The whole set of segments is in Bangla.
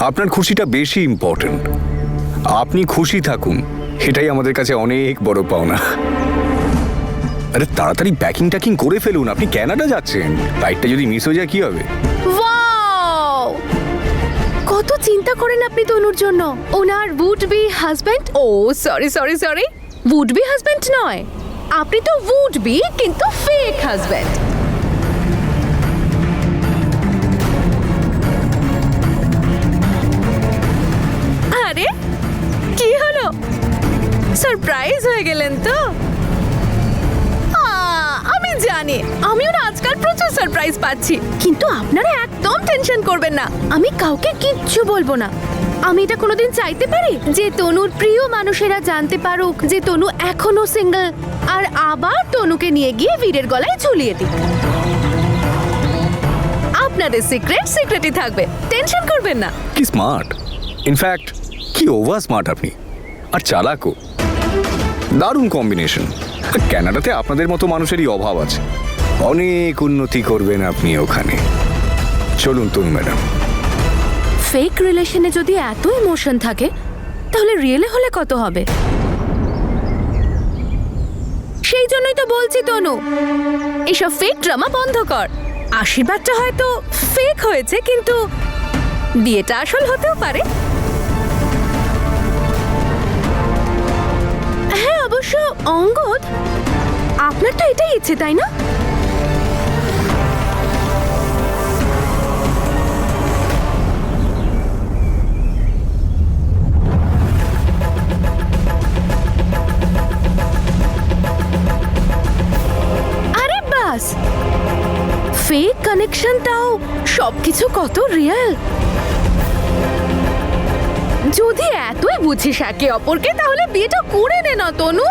আপনার খুশিটা বেশি ইম্পর্ট্যান্ট। আপনি খুশি থাকুন, এটাই আমাদের কাছে অনেক বড় পাওনা। আরে তাড়াতাড়ি প্যাকিং ট্যাকিং করে ফেলুন, আপনি কানাডা যাচ্ছেন। ফ্লাইটটা যদি মিস হয়ে যায় কি হবে? ওয়াও, কত চিন্তা করেন আপনি তনুর জন্য। ওনার would be husband, oh sorry sorry sorry, would be husband নয়, আপনি তো উড বি কিন্তু ফেক হাজবেন্ড। আরে কি হলো, সারপ্রাইজ হয়ে গেলেন তো? আমি জানি, আমিও না আজকাল প্রচুর সারপ্রাইজ পাচ্ছি, কিন্তু আপনারা একদম টেনশন করবেন না, আমি কাউকে কিচ্ছু বলবো না। আমি এটা কোনোদিন চাইতে পারি যে তনুর প্রিয় মানুষেরা জানতে পারুক যে তনু এখনো সিঙ্গেল, আর আবার তনুকে নিয়ে গিয়ে বীরের গলায় ঝুলিয়ে দিই। আপনাদের সিক্রেট সিক্রেটই থাকবে, টেনশন করবেন না। কি স্মার্ট, ইনফ্যাক্ট কি ওভার স্মার্ট আপনি, আর চালাকও। দারুণ কম্বিনেশন। কানাডাতে আপনাদের মতো মানুষেরই অভাব আছে, অনেক উন্নতি করবেন আপনি ওখানে। চলুন তনু ম্যাডাম। ফেক রিলেশনে যদি এত ইমোশন থাকে, তাহলে রিয়েলে হলে কত হবে? সেই জন্যই তো বলছি তনু, এসব ফেক ড্রামা বন্ধ কর। আশীর্বাদটা হয়তো ফেক হয়েছে, কিন্তু বিয়েটা আসল হতেও পারে। হ্যাঁ অবশ্য অঙ্গদ, আপনার তো এটাই ইচ্ছে তাই না? আরে বাস, ফেক কানেকশনটাও সবকিছু কত রিয়েল। যদি এতই বুঝিস একে অপরকে, তাহলে বিয়েটা করে নে না তনু।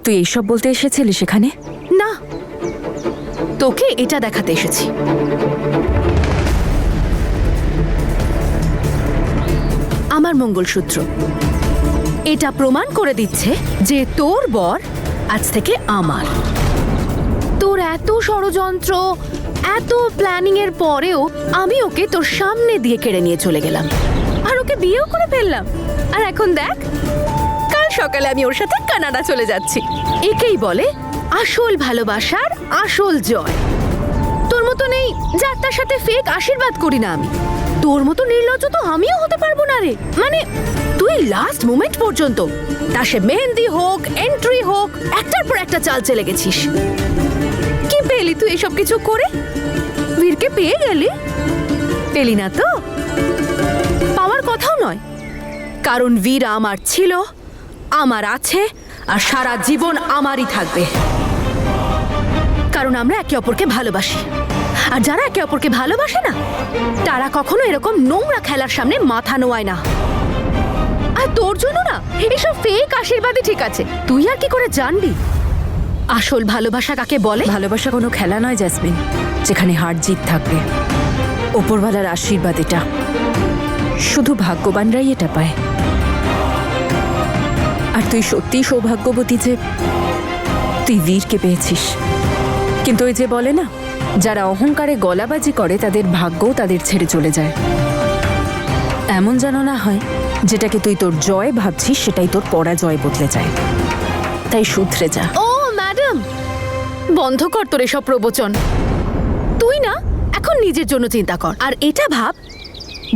তুই এইসব বলতে এসেছিলি সেখানে? না, তোকে এটা দেখাতে এসেছি। আমার মঙ্গলসূত্র এটা প্রমাণ করে দিচ্ছে যে তোর বর আজ থেকে আমার। তোর এত ষড়যন্ত্র, এত প্ল্যানিং এর পরেও আমি ওকে তোর সামনে দিয়ে কেড়ে নিয়ে চলে গেলাম, আর ওকে বিয়েও করে ফেললাম। আর এখন দেখ, কাল সকালে আমি ওর সাথে কানাডা চলে যাচ্ছি। একেই বলে আসল ভালোবাসার আসল জয়। তোর মতো নেই যার তার সাথে ফেক আশীর্বাদ করি না আমি। তোর মতো নির্লজ্জ তো আমিও হতে পারবো না রে। মানে তুই লাস্ট মোমেন্ট পর্যন্ত, তা সে মেহেন্দি হোক, এন্ট্রি হোক, একটার পর একটা চাল চলে গেছিস। কি পেলি তুই এসব কিছু করে? বীরকে পেয়ে গেলি? পেলি না তো, পাওয়ার কথাও নয়, কারণ বীর আমার ছিল, আমার আছে, আর সারা জীবন আমারই থাকবে। কারণ আমরা একে অপরকে ভালোবাসি, আর যারা একে অপরকে ভালোবাসে না, তারা কখনো এরকম নোংরা খেলার সামনে মাথা নোয়ায় না। আর তোর জন্য না এসব ফেক আশীর্বাদই ঠিক আছে। তুই আর কি করে জানবি আসল ভালোবাসা কাকে বলে? ভালোবাসা কোনো খেলা নয় জেসমিন, যেখানে হার জিত থাকবে। ওপরওয়ালার আশীর্বাদ এটা, শুধু ভাগ্যবানরাই এটা পায়। আর তুই সত্যিই সৌভাগ্যবতী যে তুই বীরকে পেয়েছিস। কিন্তু ওই যে বলে না, যারা অহংকারে গলাবাজি করে তাদের ভাগ্যও তাদের ছেড়ে চলে যায়। এমন যেন না হয় যেটাকে তুই তোর জয় ভাবছিস সেটাই তোর পরাজয় বদলে যায়। তাই শুধরে যা। ও ম্যাডাম, বন্ধ কর তোর এসব প্রবচন। তুই না এখন নিজের জন্য চিন্তা কর, আর এটা ভাব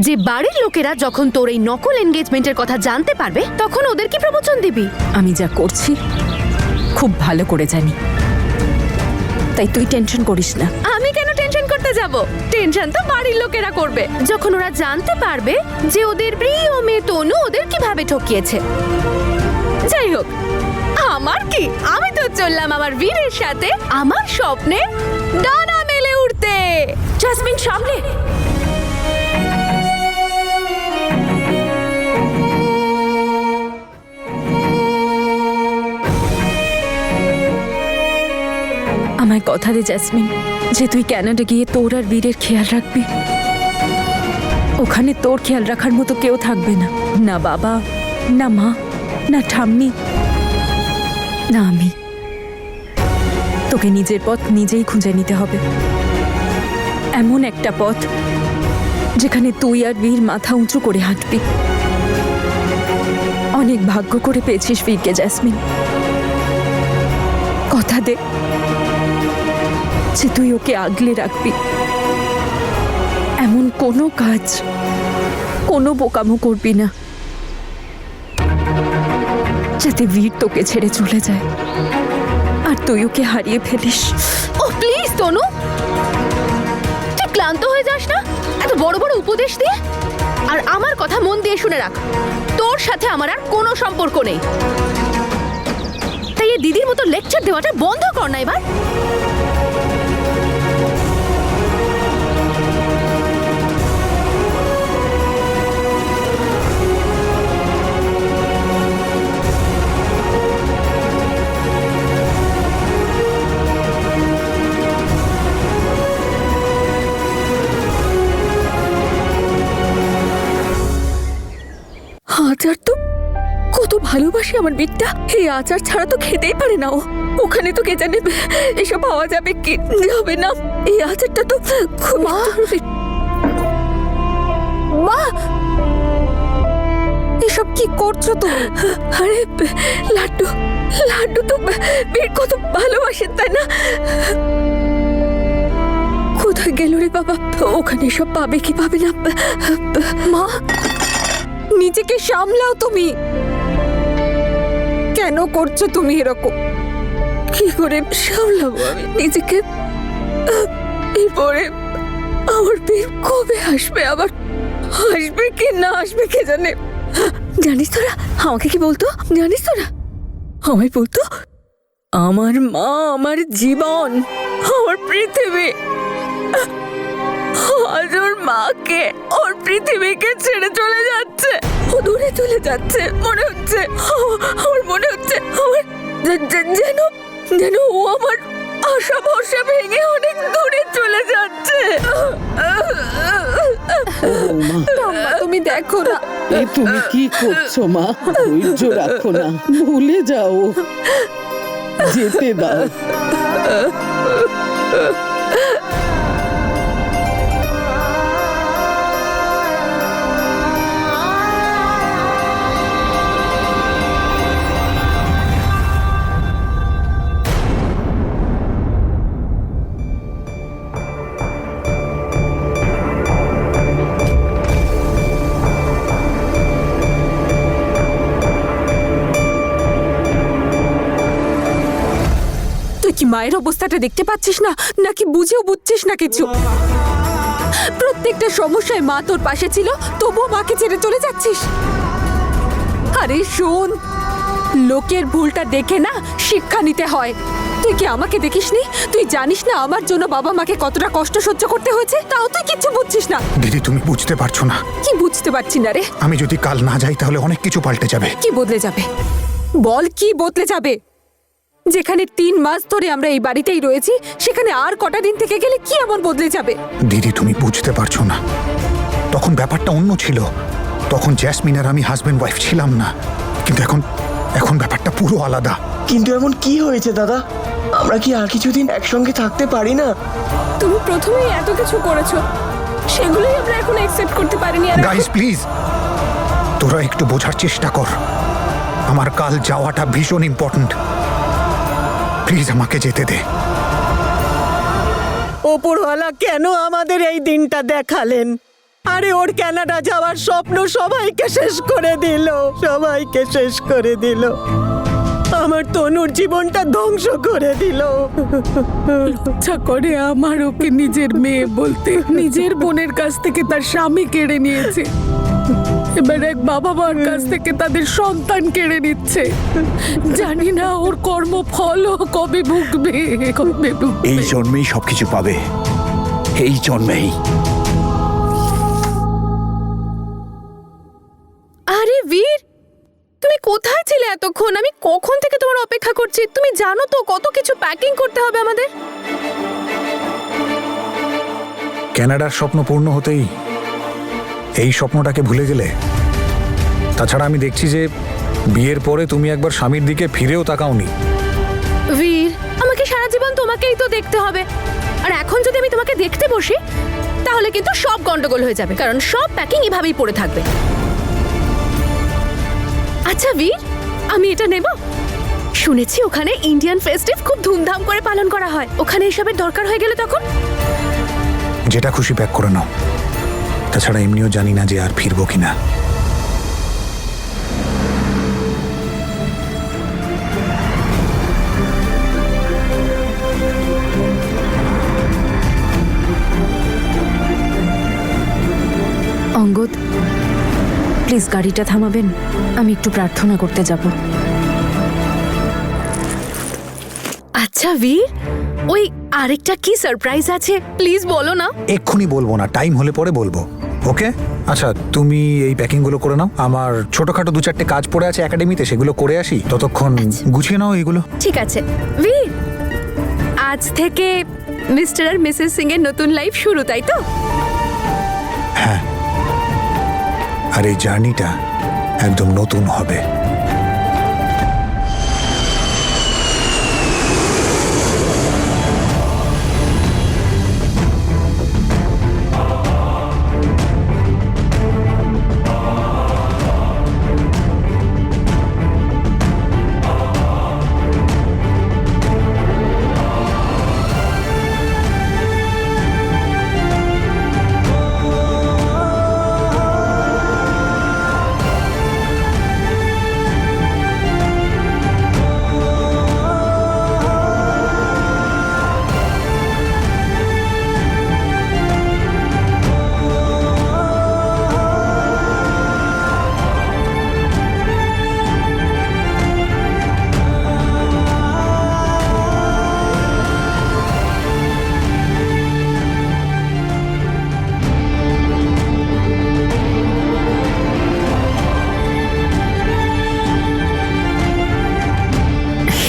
যে বাড়ির লোকেরা যখন তোর এই নকল এনগেজমেন্টের কথা জানতে পারবে, তখন ওদের কি প্রবচন দিবি? আমি যা করছি খুব ভালো করে জানি, তাই তুই টেনশন করিস না। আমি কেন টেনশন করতে যাব? টেনশন তো বাড়ির লোকেরা করবে যখন ওরা জানতে পারবে যে ওদের প্রিয় মেয়ে তনু ওদের কিভাবে ঠকিয়েছে। যাই হোক, আমার কি, আমি তো চললাম আমার বীরের সাথে আমার স্বপ্নে ডানা মেলে উঠতে। জাসমিন সামলে। আমায় কথা দে জেসমিন, যে তুই কানাডা গিয়ে তোর আর বীরের খেয়াল রাখবি। ওখানে তোর খেয়াল রাখার মতো কেউ থাকবে না, না বাবা, না মা, না ঠাম্মি, না আমি। তোকে নিজের পথ নিজেই খুঁজে নিতে হবে। এমন একটা পথ যেখানে তুই আর বীর মাথা উঁচু করে হাঁটবি। অনেক ভাগ্য করে পেয়েছিস বীরকে জ্যাসমিন। কথা দে যে তুই ওকে আগলে রাখবি। এমন কোনো কাজ, কোনো বোকামো করবি না যাতে বীর তোকে ছেড়ে চলে যায় আর তুই ওকে হারিয়ে ফেলিস। ও প্লিজ তনু, তুই ক্লান্ত হয়ে যাস না এত বড় বড় উপদেশ দিয়ে? আর আমার কথা মন দিয়ে শুনে রাখ, তোর সাথে আমার আর কোনো সম্পর্ক নেই। তাই এই দিদির মতো লেকচার দেওয়াটা বন্ধ কর না এবার। আচার তো কত ভালোবাসে আমার বিটটা। এই আচার ছাড়া তো খেতেই পারে না ও। ওখানে তো কে জানে এসব পাওয়া যাবে কি যাবে না। এই আচারটা তো খুব জরুরি। মা, এসব কি করছো তুমি? আরে লাড্ডু, লাড্ডু তো বীর কত ভালোবাসে তাই না? কোথায় গেল রে বাবা? ওখানে সব পাবে কি পাবে না? মা, নিজেকে সামলাও তুমি। কেন করছো তুমি এরকম? কি করে সামলাবো আমি নিজেকে? এরপরে আমার বীর কবে আসবে? আবার আসবে কি না আসবে কে জানে। জানিস তোরা আমাকে কি বলতো? জানিস তোরা আমায় বলতো আমার মা আমার জীবন, আমার পৃথিবী। আজ ওর মাকে, ওর পৃথিবীকে ছেড়ে চলে যাচ্ছে। ও দূরে চলে যাচ্ছে মনে হচ্ছে। আমার মনে হচ্ছে আমার যেন যেন ও আমার আশা ভরসা ভেঙে অনেক দূরে চলে যাচ্ছে। তুমি দেখো না। তুমি কি করছো মা? ধৈর্য রাখো না, ভুলে যাও, যেতে দাও। কি মায়ের অবস্থাটা দেখতে পাচ্ছিস না? নাকি বুঝেও বুঝছিস না কিছু? প্রত্যেকটা সমস্যায় মা তোর পাশে ছিল, তবুও মাকে ছেড়ে চলে যাচ্ছিস। আরে শোন, লোকের ভুলটা দেখে না শিক্ষা নিতে হয়। তুই কি আমাকে দেখিসনি? তুই জানিস না আমার জন্য বাবা মাকে কতটা কষ্ট সহ্য করতে হয়েছে? তাও তুই কিচ্ছু বুঝছিস না। দিদি তুমি বুঝতে পারছো না। কি বুঝতে পারছি না রে? আমি যদি কাল না যাই তাহলে অনেক কিছু পাল্টে যাবে। কি বদলে যাবে? বল কি বদলে যাবে? যেখানে 3 মাস ধরে আমরা এই বাড়িতেই রয়েছি, সেখানে আর কটা দিন থেকে গেলে কি এমন বদলে যাবে? দিদি তুমি বুঝতে পারছো না, তখন ব্যাপারটা অন্য ছিল। তখন জ্যাসমিন আর আমি হাজবেন্ড ওয়াইফ ছিলাম না, কিন্তু এখন ব্যাপারটা পুরো আলাদা। কিন্তু এমন কি হয়েছে দাদা? আমরা কি আর কিছুদিন একসঙ্গে থাকতে পারি না? তুমি প্রথমেই এত কিছু করেছো, সেগুলোই আমরা এখন অ্যাকসেপ্ট করতে পারিনি। আর গাইস প্লিজ, তোরা একটু বোঝার চেষ্টা কর। আমার কাল যাওয়াটা ভীষণ ইম্পর্ট্যান্ট। প্লিজ আমাকে যেতে দে। ওপরওয়ালা কেন আমাদের এই দিনটা দেখালেন? আরে ওর কানাডা যাওয়ার স্বপ্ন সবাইকে শেষ করে দিল, সবাইকে শেষ করে দিল। আমার তনুর জীবনটা ধ্বংস করে দিল। লজ্জা করে আমার ওকে নিজের মেয়ে বলতে। নিজের বোনের কাছ থেকে তার স্বামী কেড়ে নিয়েছে, এবার এক বাবা মার কাছ থেকে তাদের সন্তান কেড়ে নিচ্ছে। জানি না ওর কর্মফল কবে ভুগবে, কবে ভুগবে। এই জন্মেই সবকিছু পাবে, এই জন্মেই। আরে বীর, তুমি কোথায় ছিলে এতক্ষণ? আমি কখন থেকে তোমার অপেক্ষা করছি। তুমি জানো তো কত কিছু প্যাকিং করতে হবে আমাদের। কানাডার স্বপ্ন পূর্ণ হতেই এই স্বপ্নটাকে ভুলে গেলে? তাছাড়া আমি দেখছি যে বিয়ের পরে তুমি একবার স্বামীর দিকে ফিরেও তাকাওনি। বীর, আমাকে সারা জীবন তোমাকেই তো দেখতে হবে। আর এখন যদি আমি তোমাকে দেখতে বসি তাহলে কিন্তু সব গন্ডগোল হয়ে যাবে, কারণ সব প্যাকিং এভাবেই পড়ে থাকবে। আচ্ছা বীর, আমি এটা নেব? শুনেছি ওখানে ইন্ডিয়ান ফেস্টিভ খুব ধুমধাম করে পালন করা হয়। ওখানে এসবের দরকার হয়ে গেলে তখন? যেটা খুশি প্যাক করে নাও। তাছাড়া এমনিও জানি না যে আর ফিরবো কিনা। অঙ্গদ, প্লিজ গাড়িটা থামাবেন, আমি একটু প্রার্থনা করতে যাব। আচ্ছা বীর, ওই আরেকটা কি সারপ্রাইজ আছে প্লিজ বলো না। এক্ষুনি বলবো না, টাইম হলে পরে বলবো। ওকে? আচ্ছা, তুমি এই প্যাকিংগুলো করে নাও। আমার ছোটখাটো 2-4টে কাজ পড়ে আছে একাডেমিতে, সেগুলো করে আসি। ততক্ষণ গুছিয়ে নাও এগুলো। ঠিক আছে বীর, আজ থেকে মিস্টার আর মিসেস সিং এর নতুন লাইফ শুরু, তাই তো? হ্যাঁ, আর এই জার্নিটা একদম নতুন হবে।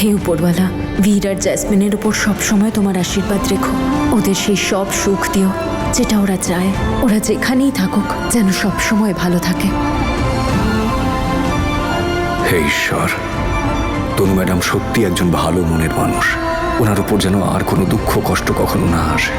হে উপরওয়ালা, বীর আর জ্যাসমিনের উপর সবসময় তোমার আশীর্বাদ রেখো। ওদের সেই সব সুখ দিও যেটা ওরা চায়। ওরা যেখানেই থাকুক যেন সবসময় ভালো থাকে। হে ঈশ্বর, তনু ম্যাডাম সত্যি একজন ভালো মনের মানুষ। ওনার উপর যেন আর কোনো দুঃখ কষ্ট কখনো না আসে।